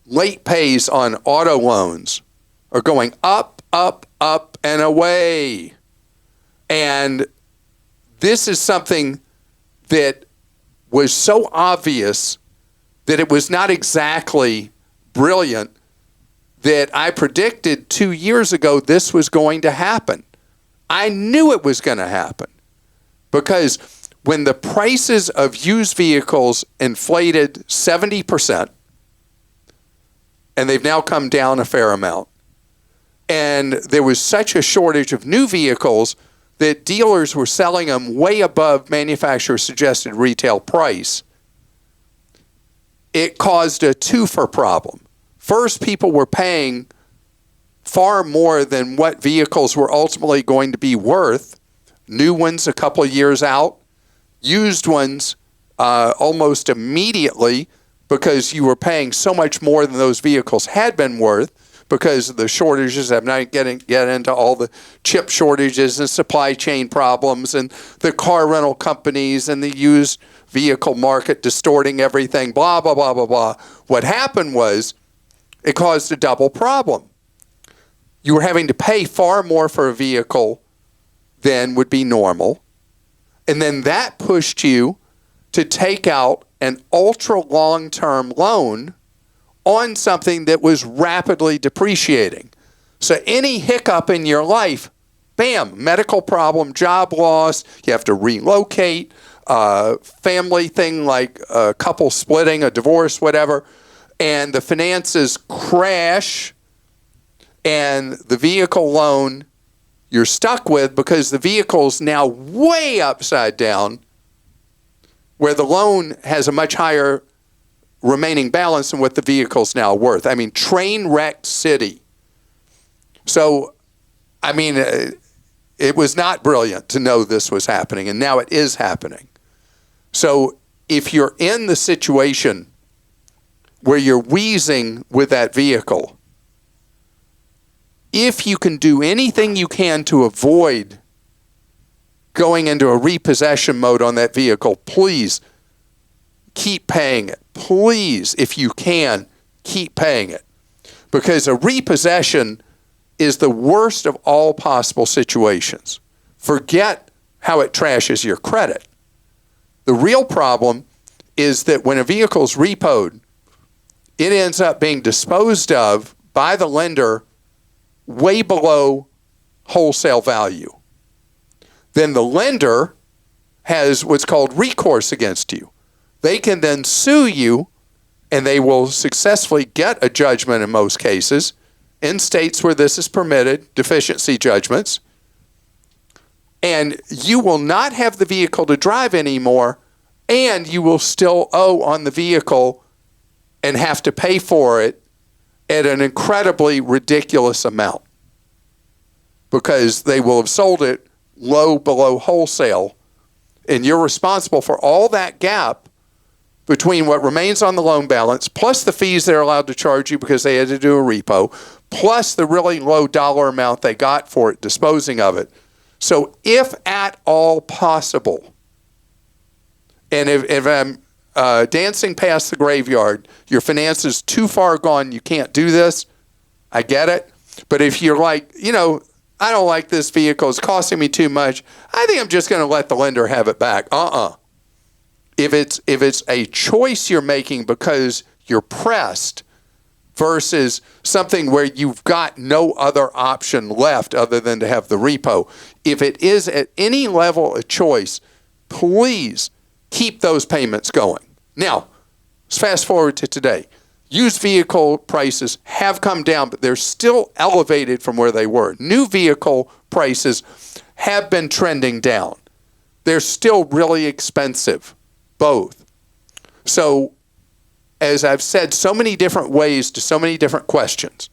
late pays on auto loans are going up, up, up, and away. And this is something that was so obvious that it was not exactly brilliant that I predicted 2 years ago this was going to happen. I knew it was going to happen because when the prices of used vehicles inflated 70%, and they've now come down a fair amount, and there was such a shortage of new vehicles that dealers were selling them way above manufacturer suggested retail price, it caused a twofer problem. First, people were paying far more than what vehicles were ultimately going to be worth. New ones a couple of years out, used ones almost immediately, because you were paying so much more than those vehicles had been worth because of the shortages. I'm not get into all the chip shortages and supply chain problems and the car rental companies and the used vehicle market distorting everything, blah, blah, blah, blah, blah. What happened was it caused a double problem. You were having to pay far more for a vehicle than would be normal. And then that pushed you to take out an ultra long-term loan on something that was rapidly depreciating. So any hiccup in your life, bam, medical problem, job loss, you have to relocate, family thing like a couple splitting, a divorce, whatever, and the finances crash, and the vehicle loan you're stuck with because the vehicle's now way upside down, where the loan has a much higher remaining balance than what the vehicle's now worth. I mean, train wrecked city. So, I mean, it was not brilliant to know this was happening, and now it is happening. So if you're in the situation where you're wheezing with that vehicle, if you can do anything you can to avoid going into a repossession mode on that vehicle, please keep paying it. Please, if you can, keep paying it. Because a repossession is the worst of all possible situations. Forget how it trashes your credit. The real problem is that when a vehicle's repoed, it ends up being disposed of by the lender way below wholesale value. Then the lender has what's called recourse against you. They can then sue you, and they will successfully get a judgment in most cases. In states where this is permitted, deficiency judgments. And you will not have the vehicle to drive anymore, and you will still owe on the vehicle and have to pay for it at an incredibly ridiculous amount because they will have sold it low below wholesale, and you're responsible for all that gap between what remains on the loan balance plus the fees they're allowed to charge you because they had to do a repo, plus the really low dollar amount they got for it disposing of it. So if at all possible, and if I'm dancing past the graveyard, your finances too far gone, you can't do this, I get it. But if you're like, I don't like this vehicle, it's costing me too much, I think I'm just going to let the lender have it back. If it's a choice you're making because you're pressed versus something where you've got no other option left other than to have the repo, if it is at any level a choice, please keep those payments going. Now, let's fast forward to today. Used vehicle prices have come down, but they're still elevated from where they were. New vehicle prices have been trending down. They're still really expensive, both. So, as I've said so many different ways to so many different questions,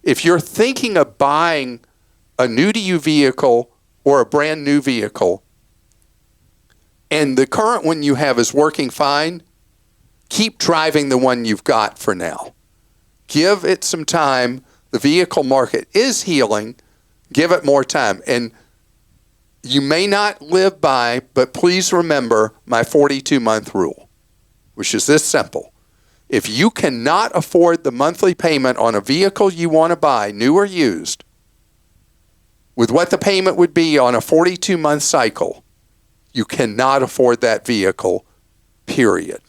if you're thinking of buying a new-to-you vehicle or a brand new vehicle, and the current one you have is working fine, keep driving the one you've got for now. Give it some time. The vehicle market is healing. Give it more time. And you may not live by, but please remember my 42-month rule, which is this simple. If you cannot afford the monthly payment on a vehicle you want to buy, new or used, with what the payment would be on a 42-month cycle, you cannot afford that vehicle, period.